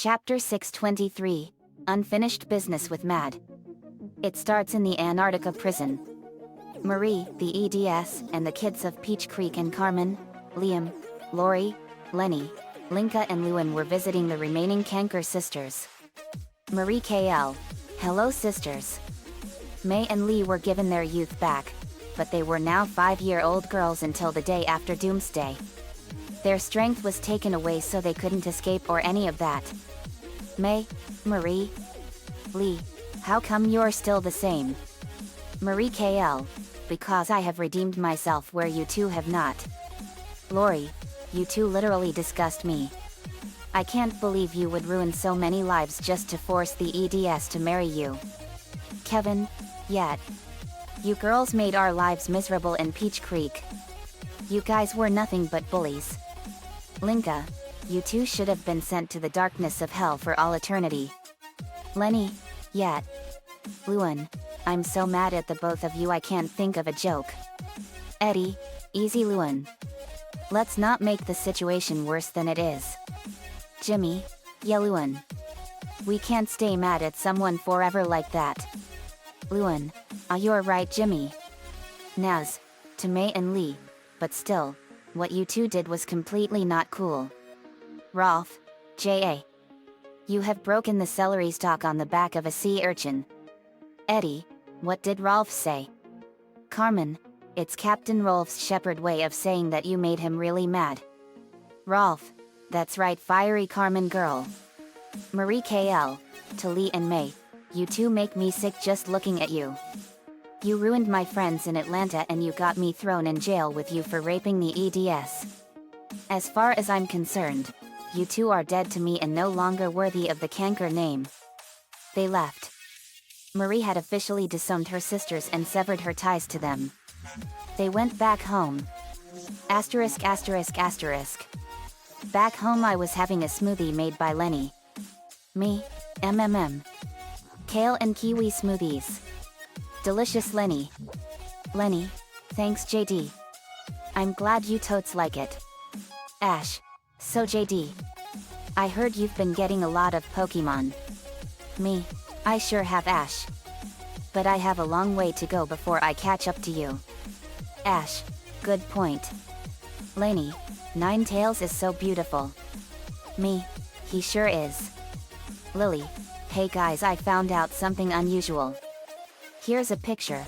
Chapter 623, Unfinished Business with Mad. It starts in the Antarctica prison. Marie, the EDS, and the kids of Peach Creek and Carmen, Liam, Lori, Lenny, Linka and Lewin were visiting the remaining Kanker sisters. Marie KL. Hello sisters. May and Lee were given their youth back, but they were now 5-year-old girls until the day after Doomsday. Their strength was taken away so they couldn't escape or any of that. May, Marie, Lee, how come you're still the same? Marie KL, because I have redeemed myself where you two have not. Lori, you two literally disgust me. I can't believe you would ruin so many lives just to force the EDS to marry you. Kevin, yet. You girls made our lives miserable in Peach Creek. You guys were nothing but bullies. Linka, you two should have been sent to the darkness of hell for all eternity. Lenny, yet. Lewin, I'm so mad at the both of you I can't think of a joke. Eddie, easy Lewin. Let's not make the situation worse than it is. Jimmy, yeah Lewin. We can't stay mad at someone forever like that. Lewin, you're right Jimmy. Naz, to May and Lee, but still, what you two did was completely not cool. Rolf, J.A. You have broken the celery stalk on the back of a sea urchin. Eddie, what did Rolf say? Carmen, it's Captain Rolf's shepherd way of saying that you made him really mad. Rolf, that's right fiery Carmen girl. Marie KL, to Lee and May, you two make me sick just looking at you. You ruined my friends in Atlanta and you got me thrown in jail with you for raping the EDS. As far as I'm concerned, you two are dead to me and no longer worthy of the Kanker name. They left. Marie had officially disowned her sisters and severed her ties to them. They went back home. Asterisk. Back home I was having a smoothie made by Lenny. Me, Kale and kiwi smoothies. Delicious Lenny. Lenny, thanks JD. I'm glad you totes like it. Ash, so JD. I heard you've been getting a lot of Pokemon. Me, I sure have Ash. But I have a long way to go before I catch up to you. Ash, good point. Lenny, Ninetales is so beautiful. Me, he sure is. Lily, hey guys I found out something unusual. Here's a picture.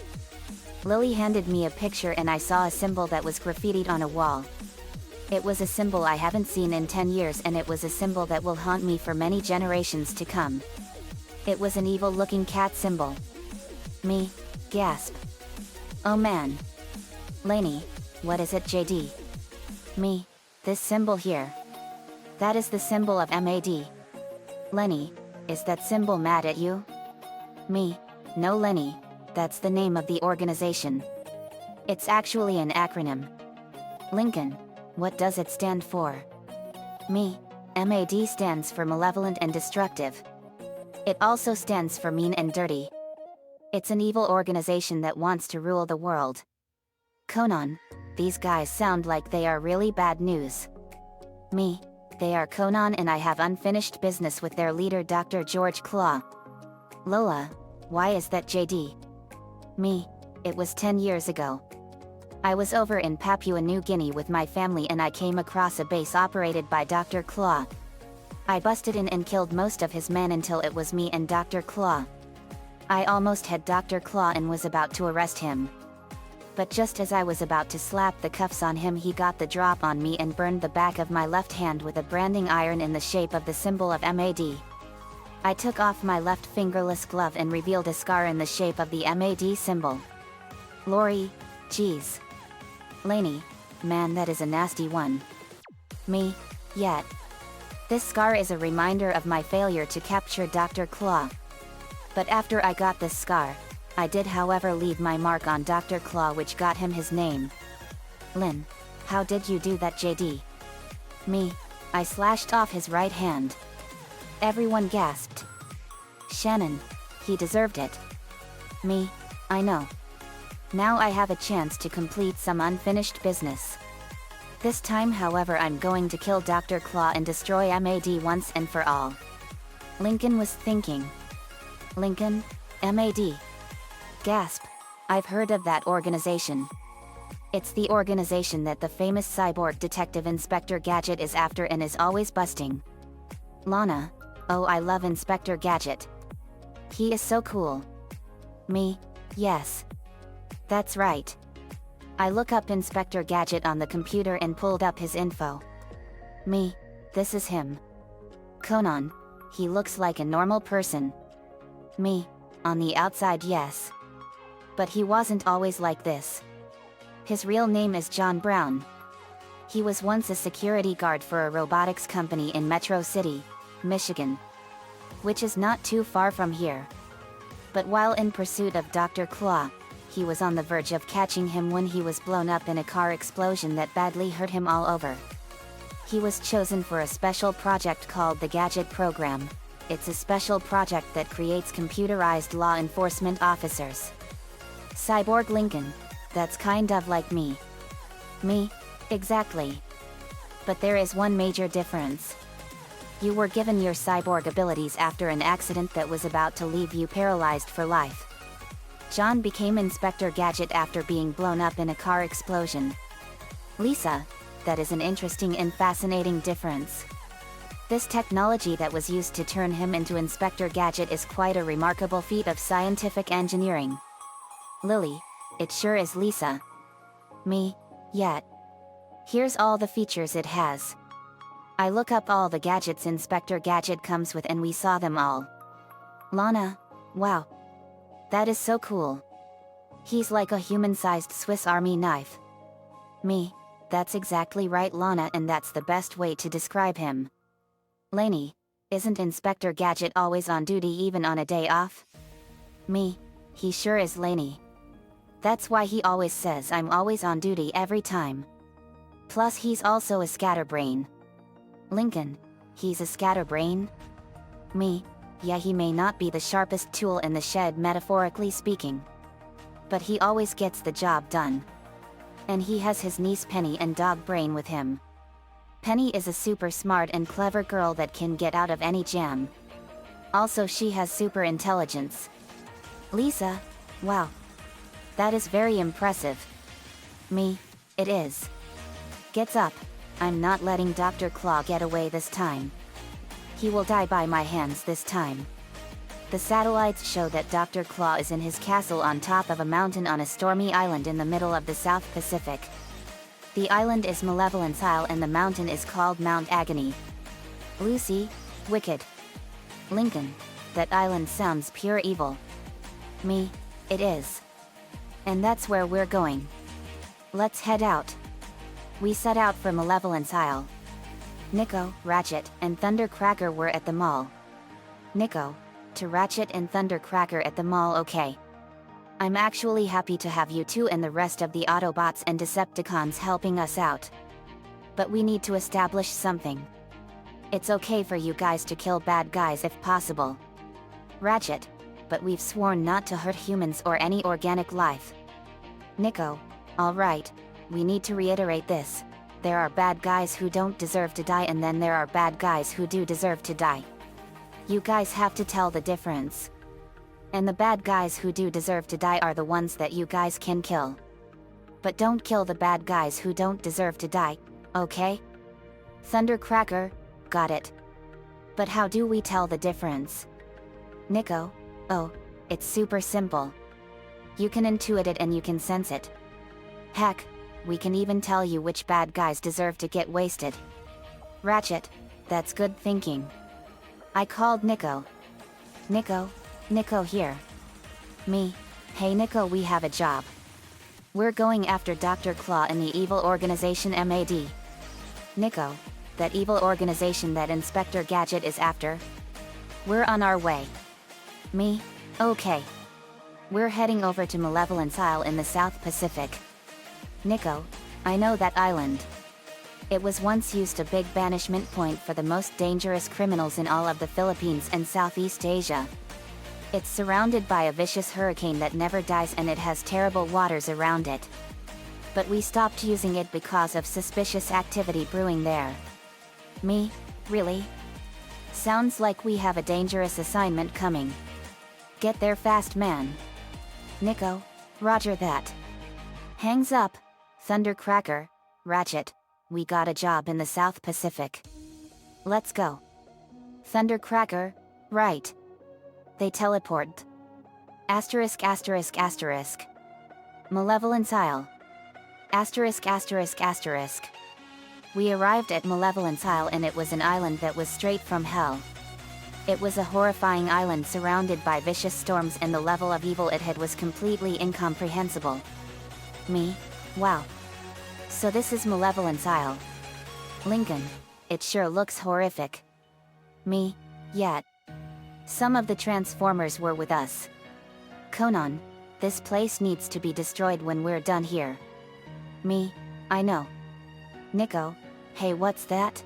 Lily handed me a picture and I saw a symbol that was graffitied on a wall. It was a symbol I haven't seen in 10 years and it was a symbol that will haunt me for many generations to come. It was an evil-looking cat symbol. Me, gasp. Oh man. Lainey, what is it JD? Me, this symbol here. That is the symbol of MAD. Lenny, is that symbol mad at you? Me, no Lenny. That's the name of the organization. It's actually an acronym. Lincoln, what does it stand for? Me, MAD stands for malevolent and destructive. It also stands for mean and dirty. It's an evil organization that wants to rule the world. Conan, these guys sound like they are really bad news. Me, they are Conan and I have unfinished business with their leader Dr. George Claw. Lola, why is that JD? Me, it was 10 years ago. I was over in Papua New Guinea with my family and I came across a base operated by Dr. Claw. I busted in and killed most of his men until it was me and Dr. Claw. I almost had Dr. Claw and was about to arrest him. But just as I was about to slap the cuffs on him he got the drop on me and burned the back of my left hand with a branding iron in the shape of the symbol of MAD. I took off my left fingerless glove and revealed a scar in the shape of the MAD symbol. Lori, geez. Lainey, man that is a nasty one. Me, yet. This scar is a reminder of my failure to capture Dr. Claw. But after I got this scar, I did however leave my mark on Dr. Claw which got him his name. Lynn, how did you do that JD? Me, I slashed off his right hand. Everyone gasped. Shannon, he deserved it. Me, I know. Now I have a chance to complete some unfinished business. This time however I'm going to kill Dr. Claw and destroy MAD once and for all. Lincoln was thinking. Lincoln? MAD. Gasp. I've heard of that organization. It's the organization that the famous cyborg detective Inspector Gadget is after and is always busting. Lana. Oh, I love Inspector Gadget. He is so cool. Me? Yes. That's right. I look up Inspector Gadget on the computer and pulled up his info. Me? This is him. Conan. He looks like a normal person. Me? On the outside, yes. But he wasn't always like this. His real name is John Brown. He was once a security guard for a robotics company in Metro City, Michigan, which is not too far from here. But while in pursuit of Dr. Claw, he was on the verge of catching him when he was blown up in a car explosion that badly hurt him all over. He was chosen for a special project called the Gadget Program. It's a special project that creates computerized law enforcement officers. Cyborg Lincoln. That's kind of like me. Me? Exactly. But there is one major difference. You were given your cyborg abilities after an accident that was about to leave you paralyzed for life. John became Inspector Gadget after being blown up in a car explosion. Lisa, that is an interesting and fascinating difference. This technology that was used to turn him into Inspector Gadget is quite a remarkable feat of scientific engineering. Lily, it sure is Lisa. Me? Yet. Here's all the features it has. I look up all the gadgets Inspector Gadget comes with and we saw them all. Lana, wow. That is so cool. He's like a human-sized Swiss Army knife. Me, that's exactly right Lana, and that's the best way to describe him. Lainey, isn't Inspector Gadget always on duty even on a day off? Me, he sure is Lainey. That's why he always says I'm always on duty every time. Plus he's also a scatterbrain. Lincoln, he's a scatterbrain? Me, yeah, he may not be the sharpest tool in the shed metaphorically speaking. But he always gets the job done. And he has his niece Penny and dog Brain with him. Penny is a super smart and clever girl that can get out of any jam. Also she has super intelligence. Lisa, wow. That is very impressive. Me, it is. Gets up. I'm not letting Dr. Claw get away this time. He will die by my hands this time. The satellites show that Dr. Claw is in his castle on top of a mountain on a stormy island in the middle of the South Pacific. The island is Malevolence Isle and the mountain is called Mount Agony. Lucy, wicked. Lincoln, that island sounds pure evil. Me, it is. And that's where we're going. Let's head out. We set out for Malevolence Isle. Nico, Ratchet, and Thundercracker were at the mall. Nico, to Ratchet and Thundercracker at the mall. Okay. I'm actually happy to have you two and the rest of the Autobots and Decepticons helping us out. But we need to establish something. It's okay for you guys to kill bad guys if possible. Ratchet, but we've sworn not to hurt humans or any organic life. Nico, alright, we need to reiterate this. There are bad guys who don't deserve to die and then there are bad guys who do deserve to die. You guys have to tell the difference. And the bad guys who do deserve to die are the ones that you guys can kill. But don't kill the bad guys who don't deserve to die, okay? Thundercracker, got it. But how do we tell the difference? Nico, oh, it's super simple. You can intuit it and you can sense it. Heck, we can even tell you which bad guys deserve to get wasted. Ratchet, that's good thinking. I called Nico. Nico here. Me, hey Nico, we have a job. We're going after Dr. Claw and the evil organization MAD. Nico, that evil organization that Inspector Gadget is after. We're on our way. Me, okay. We're heading over to Malevolence Isle in the South Pacific. Nico, I know that island. It was once used a big banishment point for the most dangerous criminals in all of the Philippines and Southeast Asia. It's surrounded by a vicious hurricane that never dies and it has terrible waters around it. But we stopped using it because of suspicious activity brewing there. Me, really? Sounds like we have a dangerous assignment coming. Get there fast, man. Nico, roger that. Hangs up. Thundercracker, Ratchet, we got a job in the South Pacific. Let's go. Thundercracker, right. They teleport. Asterisk asterisk asterisk. Malevolence Isle. Asterisk asterisk asterisk. We arrived at Malevolence Isle and it was an island that was straight from hell. It was a horrifying island surrounded by vicious storms and the level of evil it had was completely incomprehensible. Me? Wow. So this is Malevolence Isle. Lincoln, it sure looks horrific. Me? Yet. Some of the Transformers were with us. Conan, this place needs to be destroyed when we're done here. Me? I know. Nico, hey, what's that?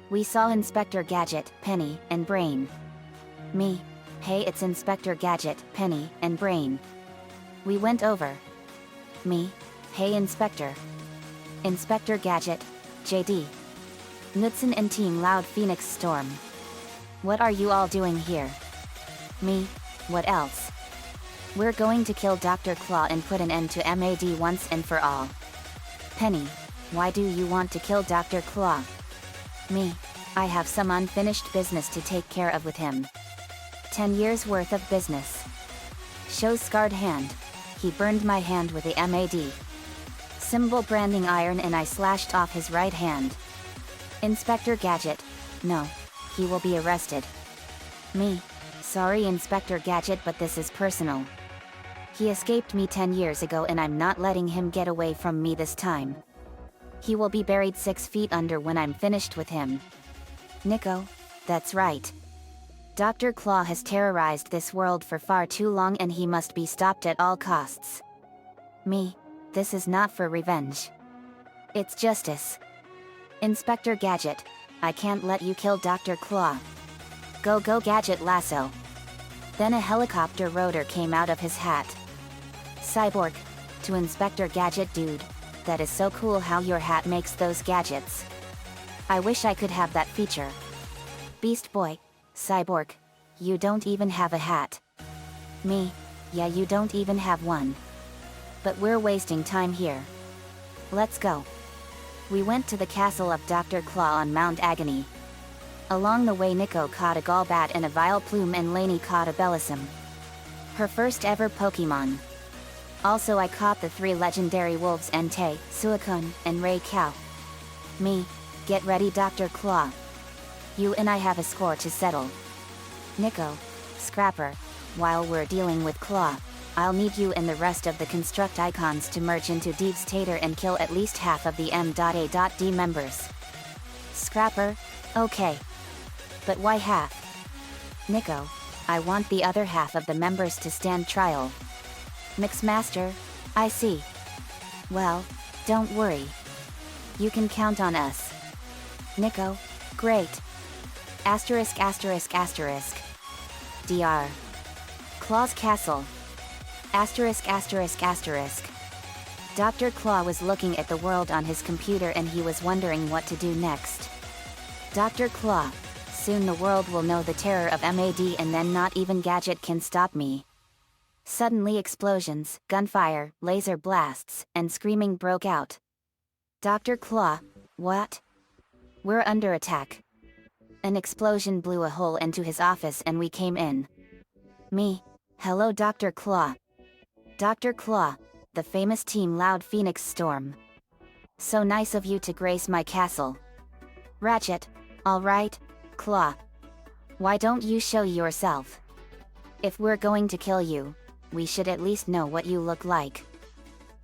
We saw Inspector Gadget, Penny, and Brain. Me? Hey, it's Inspector Gadget, Penny, and Brain. We went over. Me? Hey, Inspector. Inspector Gadget, JD. Knudsen and Team Loud Phoenix Storm. What are you all doing here? Me? What else? We're going to kill Dr. Claw and put an end to MAD once and for all. Penny, why do you want to kill Dr. Claw? Me, I have some unfinished business to take care of with him. 10 years worth of business. Shows scarred hand. He burned my hand with the MAD. Symbol branding iron and I slashed off his right hand. Inspector Gadget, no, he will be arrested. Me, sorry Inspector Gadget, but this is personal. He escaped me 10 years ago and I'm not letting him get away from me this time. He will be buried 6 feet under when I'm finished with him. Nico, that's right. Dr. Claw has terrorized this world for far too long and he must be stopped at all costs. Me, this is not for revenge. It's justice. Inspector Gadget, I can't let you kill Dr. Claw. Go go Gadget lasso. Then a helicopter rotor came out of his hat. Cyborg, to Inspector Gadget, dude, that is so cool how your hat makes those gadgets. I wish I could have that feature. Beast Boy, Cyborg, you don't even have a hat. Me, yeah, you don't even have one. But we're wasting time here. Let's go. We went to the castle of Dr. Claw on Mount Agony. Along the way Nico caught a Golbat and a Vileplume and Lainey caught a Bellisum. Her first ever Pokemon. Also I caught the 3 legendary wolves Entei, Suicune, and Ray Cow. Me, get ready Dr. Claw. You and I have a score to settle. Nico, Scrapper, while we're dealing with Claw, I'll need you and the rest of the Construct Icons to merge into Devastator and kill at least half of the M.A.D members. Scrapper, okay. But why half? Nico, I want the other half of the members to stand trial. Mixmaster, I see. Well, don't worry. You can count on us. Nico, great. Asterisk asterisk asterisk. DR. Claw's Castle. Asterisk asterisk asterisk. Dr. Claw was looking at the world on his computer and he was wondering what to do next. Dr. Claw, soon the world will know the terror of MAD and then not even Gadget can stop me. Suddenly explosions, gunfire, laser blasts, and screaming broke out. Dr. Claw, what? We're under attack. An explosion blew a hole into his office and we came in. Me, hello Dr. Claw. Dr. Claw, the famous Team Loud Phoenix Storm. So nice of you to grace my castle. Ratchet, alright, Claw. Why don't you show yourself? If we're going to kill you, we should at least know what you look like.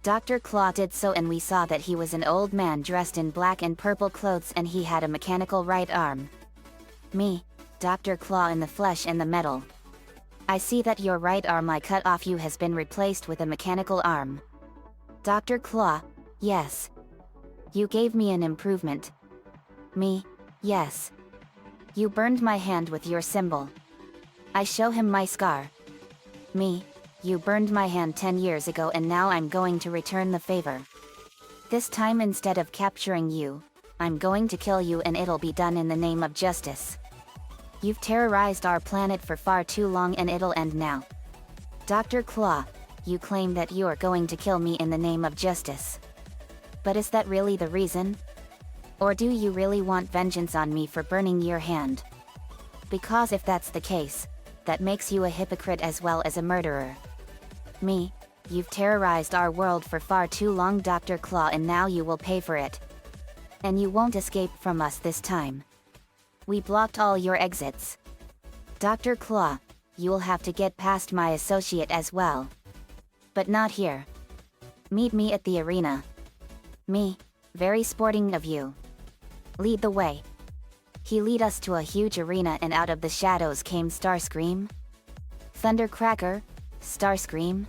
Dr. Claw did so and we saw that he was an old man dressed in black and purple clothes and he had a mechanical right arm. Me, Dr. Claw in the flesh and the metal. I see that your right arm I cut off you has been replaced with a mechanical arm. Dr. Claw, yes. You gave me an improvement. Me, yes. You burned my hand with your symbol. I show him my scar. Me, you burned my hand 10 years ago and now I'm going to return the favor. This time instead of capturing you, I'm going to kill you and it'll be done in the name of justice. You've terrorized our planet for far too long and it'll end now. Dr. Claw, you claim that you're going to kill me in the name of justice. But is that really the reason? Or do you really want vengeance on me for burning your hand? Because if that's the case, that makes you a hypocrite as well as a murderer. Me, you've terrorized our world for far too long, Dr. Claw, and now you will pay for it. And you won't escape from us this time. We blocked all your exits. Dr. Claw, you'll have to get past my associate as well. But not here. Meet me at the arena. Me, very sporting of you. Lead the way. He lead us to a huge arena, and out of the shadows came Starscream. Thundercracker, Starscream.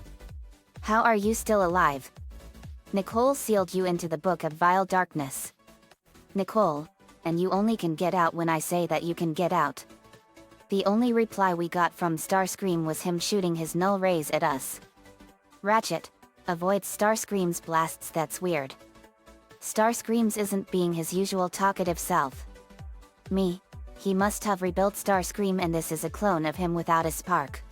How are you still alive? Nicole sealed you into the book of vile darkness. Nicole, and you only can get out when I say that you can get out. The only reply we got from Starscream was him shooting his null rays at us. Ratchet, avoids Starscream's blasts. That's weird. Starscream's isn't being his usual talkative self. Me, he must have rebuilt Starscream, and this is a clone of him without a spark.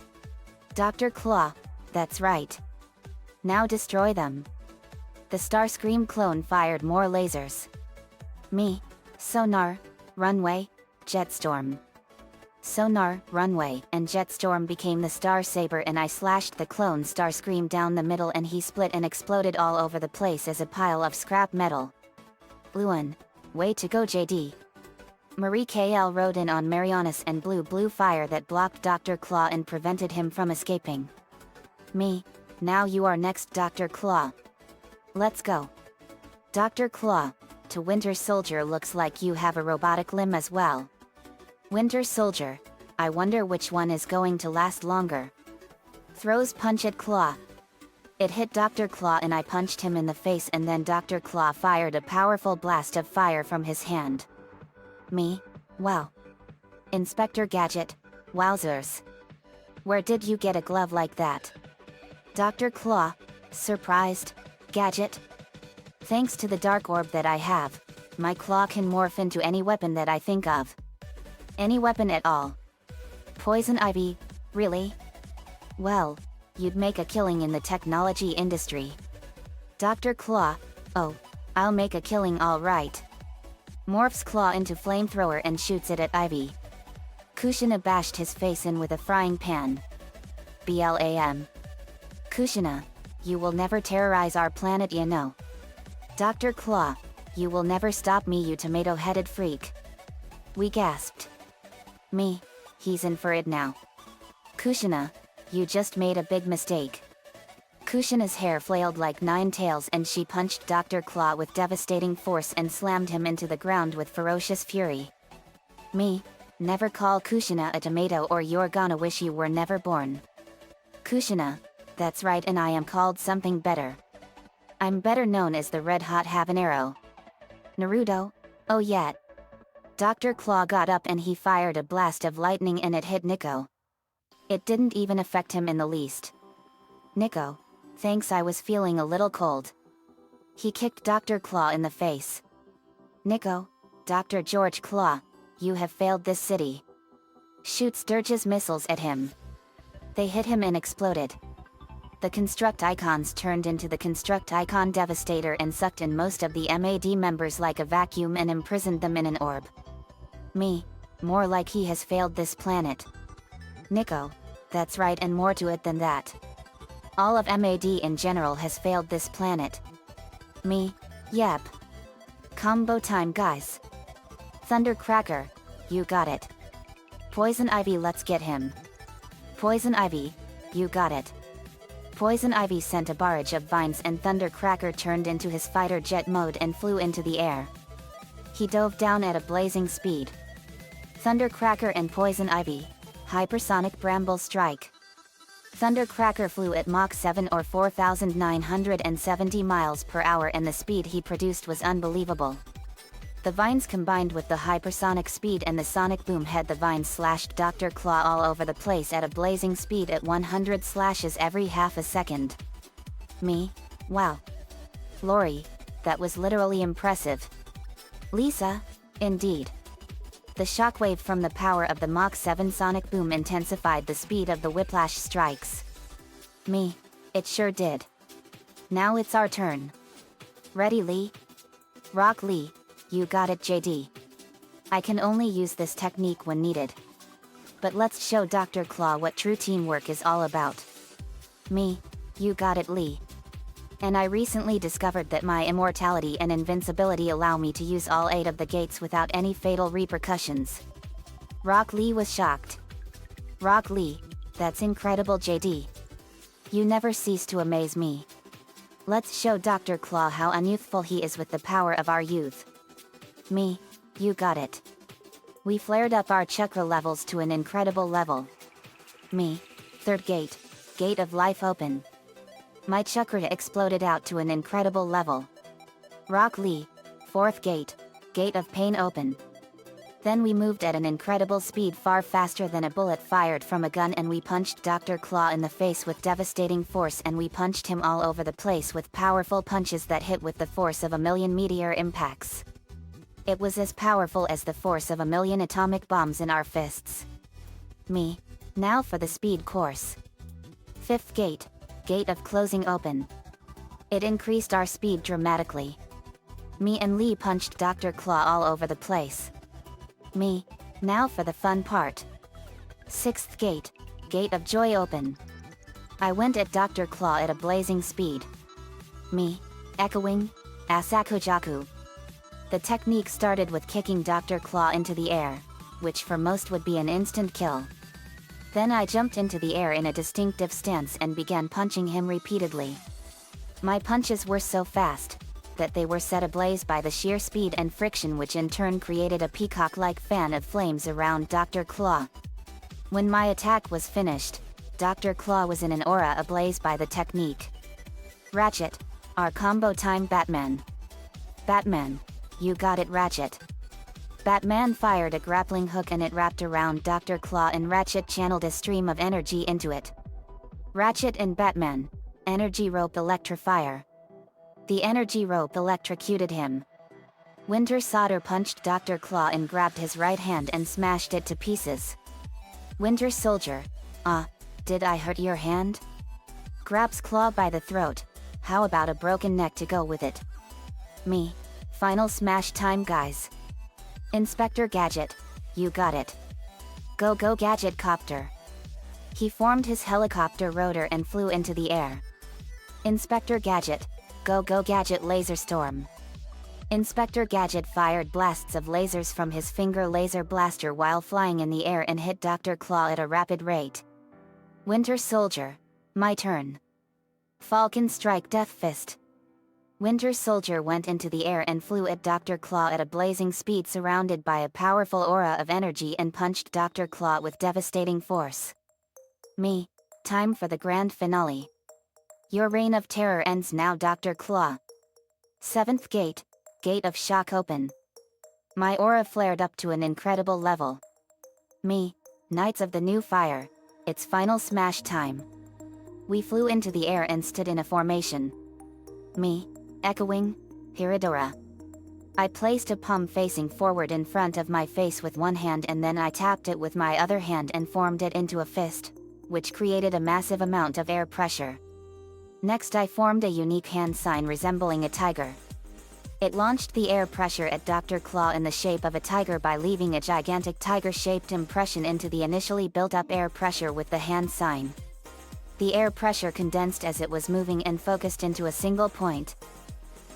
Dr. Claw, that's right. Now destroy them. The Starscream clone fired more lasers. Me, sonar, runway, jetstorm. Sonar, runway, and jetstorm became the Star Saber, and I slashed the clone Starscream down the middle, and he split and exploded all over the place as a pile of scrap metal. Luan, way to go, JD. Marie KL rode in on Marianus and blew blue fire that blocked Dr. Claw and prevented him from escaping. Me, now you are next, Dr. Claw. Let's go. Dr. Claw, to Winter Soldier, looks like you have a robotic limb as well. Winter Soldier, I wonder which one is going to last longer. Throws punch at Claw. It hit Dr. Claw and I punched him in the face, and then Dr. Claw fired a powerful blast of fire from his hand. Me, wow. Inspector Gadget, wowzers. Where did you get a glove like that? Dr. Claw, surprised, Gadget. Thanks to the dark orb that I have, my claw can morph into any weapon that I think of. Any weapon at all. Poison ivy, really? Well, you'd make a killing in the technology industry. Dr. Claw, oh, I'll make a killing all right. Morphs claw into flamethrower and shoots it at Ivy. Kushina bashed his face in with a frying pan. BLAM. Kushina, you will never terrorize our planet, you know. Dr. Claw, you will never stop me, you tomato-headed freak. We gasped. Me, he's in for it now. Kushina, you just made a big mistake. Kushina's hair flailed like 9 tails, and she punched Dr. Claw with devastating force and slammed him into the ground with ferocious fury. Me, never call Kushina a tomato or you're gonna wish you were never born. Kushina, that's right, and I am called something better. I'm better known as the Red Hot Habanero. Naruto, oh yeah. Dr. Claw got up and he fired a blast of lightning and it hit Nico. It didn't even affect him in the least. Nico, thanks, I was feeling a little cold. He kicked Dr. Claw in the face. Nico, Dr. George Claw, you have failed this city. Shoot Sturge's missiles at him. They hit him and exploded. The Construct Icons turned into the Construct Icon Devastator and sucked in most of the MAD members like a vacuum and imprisoned them in an orb. Me, more like he has failed this planet. Nico, that's right, and more to it than that. All of MAD in general has failed this planet. Me, yep. Combo time, guys. Thundercracker, you got it. Poison Ivy, let's get him. Poison Ivy, you got it. Poison Ivy sent a barrage of vines and Thundercracker turned into his fighter jet mode and flew into the air. He dove down at a blazing speed. Thundercracker and Poison Ivy, hypersonic bramble strike. Thundercracker flew at Mach 7 or 4,970 miles per hour, and the speed he produced was unbelievable. The vines combined with the hypersonic speed and the sonic boom had the vines slashed Dr. Claw all over the place at a blazing speed at 100 slashes every half a second. Me, wow. Lori, that was literally impressive. Lisa, indeed. The shockwave from the power of the Mach 7 sonic boom intensified the speed of the whiplash strikes. Me. It sure did. Now it's our turn. Ready, Lee? Rock Lee, you got it, JD. I can only use this technique when needed. But let's show Dr. Claw what true teamwork is all about. Me. You got it, Lee. And I recently discovered that my immortality and invincibility allow me to use all 8 of the gates without any fatal repercussions. Rock Lee was shocked. Rock Lee, that's incredible, JD. You never cease to amaze me. Let's show Dr. Claw how unyouthful he is with the power of our youth. Me. You got it. We flared up our chakra levels to an incredible level. Me. Third gate. Gate of life open. My chakra exploded out to an incredible level. Rock Lee. Fourth gate. Gate of pain open. Then we moved at an incredible speed, far faster than a bullet fired from a gun, and we punched Dr. Claw in the face with devastating force, and we punched him all over the place with powerful punches that hit with the force of 1,000,000 meteor impacts. It was as powerful as the force of 1,000,000 atomic bombs in our fists. Me. Now for the speed course. Fifth gate. Gate of closing open. It increased our speed dramatically. Me and Lee punched Dr. Claw all over the place. Me. Now for the fun part. Sixth gate. Gate of joy open. I went at Dr. Claw at a blazing speed. Me. Echoing. Asakujaku. The technique started with kicking Dr. Claw into the air, which for most would be an instant kill. Then I jumped into the air in a distinctive stance and began punching him repeatedly. My punches were so fast that they were set ablaze by the sheer speed and friction, which in turn created a peacock-like fan of flames around Dr. Claw. When my attack was finished, Dr. Claw was in an aura ablaze by the technique. Ratchet. Our combo time Batman. Batman. You got it, Ratchet. Batman fired a grappling hook and it wrapped around Dr. Claw, and Ratchet channeled a stream of energy into it. Ratchet and Batman. Energy rope electrifire. The energy rope electrocuted him. Winter Soldier punched Dr. Claw and grabbed his right hand and smashed it to pieces. Winter Soldier. Did I hurt your hand? Grabs Claw by the throat. How about a broken neck to go with it? Me. Final smash time, guys. Inspector Gadget. You got it. Go go Gadget Copter. He formed his helicopter rotor and flew into the air. Inspector Gadget. Go go Gadget Laser Storm. Inspector Gadget fired blasts of lasers from his finger laser blaster while flying in the air and hit Dr. Claw at a rapid rate. Winter Soldier. My turn. Falcon Strike Death Fist. Winter Soldier went into the air and flew at Dr. Claw at a blazing speed, surrounded by a powerful aura of energy, and punched Dr. Claw with devastating force. Me. Time for the grand finale. Your reign of terror ends now, Dr. Claw. Seventh gate. Gate of shock open. My aura flared up to an incredible level. Me. Knights of the New Fire. It's final smash time. We flew into the air and stood in a formation. Me. Echoing. Hiradora. I placed a palm facing forward in front of my face with one hand, and then I tapped it with my other hand and formed it into a fist, which created a massive amount of air pressure. Next I formed a unique hand sign resembling a tiger. It launched the air pressure at Dr. Claw in the shape of a tiger by leaving a gigantic tiger-shaped impression into the initially built-up air pressure with the hand sign. The air pressure condensed as it was moving and focused into a single point.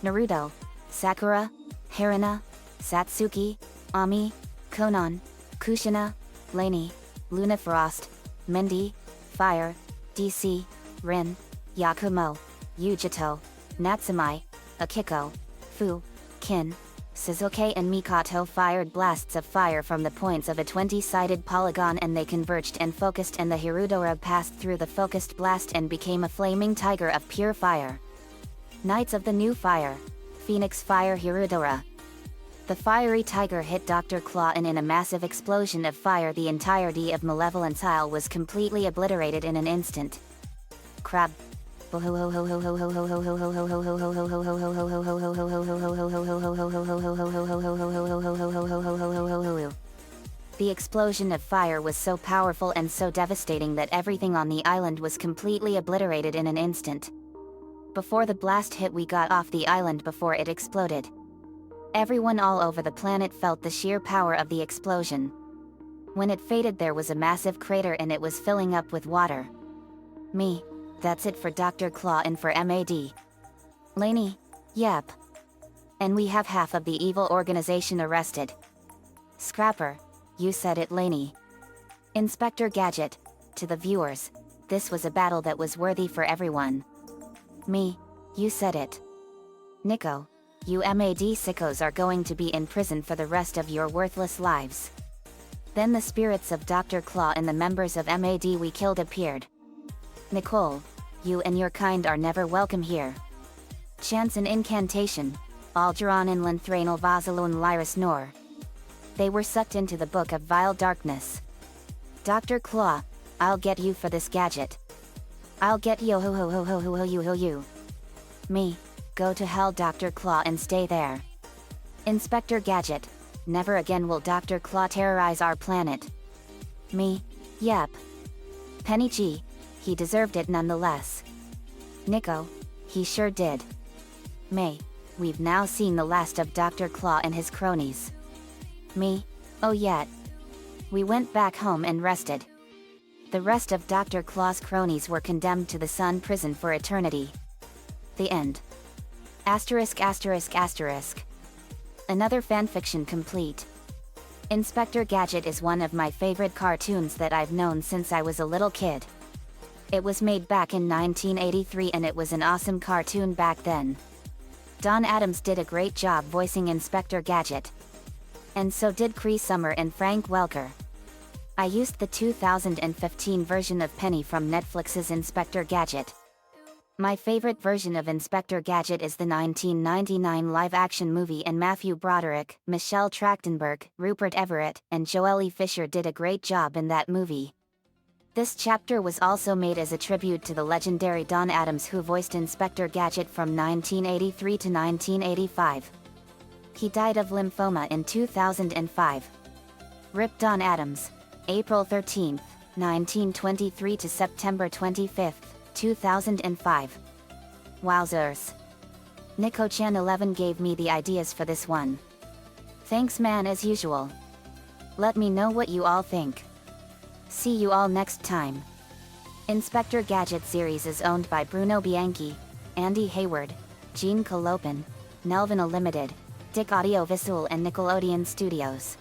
Naruto, Sakura, Haruna, Satsuki, Ami, Konan, Kushina, Lainey, Luna Frost, Mindy, Fire, DC, Rin, Yakumo, Yujito, Natsumai, Akiko, Fu, Kin, Suzuki and Mikoto fired blasts of fire from the points of a 20-sided polygon, and they converged and focused, and the Hirudora passed through the focused blast and became a flaming tiger of pure fire. Knights of the New Fire. Phoenix Fire Hirudora. The fiery tiger hit Dr. Claw, and in a massive explosion of fire the entirety of Malevolence Isle was completely obliterated in an instant. Crab. The explosion of fire was so powerful and so devastating that everything on the island was completely obliterated in an instant. Before the blast hit, we got off the island before it exploded. Everyone all over the planet felt the sheer power of the explosion. When it faded, there was a massive crater and it was filling up with water. Me. That's it for Dr. Claw and for MAD. Laney. Yep. And we have half of the evil organization arrested. Scrapper. You said it, Laney. Inspector Gadget. To the viewers, this was a battle that was worthy for everyone. Me. You said it. Nico. You MAD sickos are going to be in prison for the rest of your worthless lives. Then the spirits of Dr. Claw and the members of MAD we killed appeared. Nicole. You and your kind are never welcome here. Chance and incantation. Algeron and Lenthranial Vasalun Lyris Nor. They were sucked into the book of vile darkness. Dr. Claw, I'll get you for this gadget. I'll get yo ho ho ho ho ho ho you ho you. Me. Go to hell, Dr. Claw, and stay there. Inspector Gadget. Never again will Dr. Claw terrorize our planet. Me. Yep. Penny G. He deserved it nonetheless. Nico. He sure did. May. We've now seen the last of Dr. Claw and his cronies. Me. Oh yet. We went back home and rested. The rest of Dr. Claw's cronies were condemned to the Sun prison for eternity. The end. Asterisk asterisk asterisk. Another fanfiction complete. Inspector Gadget is one of my favorite cartoons that I've known since I was a little kid. It was made back in 1983 and it was an awesome cartoon back then. Don Adams did a great job voicing Inspector Gadget. And so did Cree Summer and Frank Welker. I used the 2015 version of Penny from Netflix's Inspector Gadget. My favorite version of Inspector Gadget is the 1999 live-action movie, and Matthew Broderick, Michelle Trachtenberg, Rupert Everett, and Joelle Fisher did a great job in that movie. This chapter was also made as a tribute to the legendary Don Adams, who voiced Inspector Gadget from 1983 to 1985. He died of lymphoma in 2005. RIP Don Adams. April 13, 1923 to September 25, 2005. Wowzers. Nico-chan11 gave me the ideas for this one. Thanks man, as usual. Let me know what you all think. See you all next time. Inspector Gadget series is owned by Bruno Bianchi, Andy Hayward, Gene Colopin, Nelvin Limited, Dick Audiovisual and Nickelodeon Studios.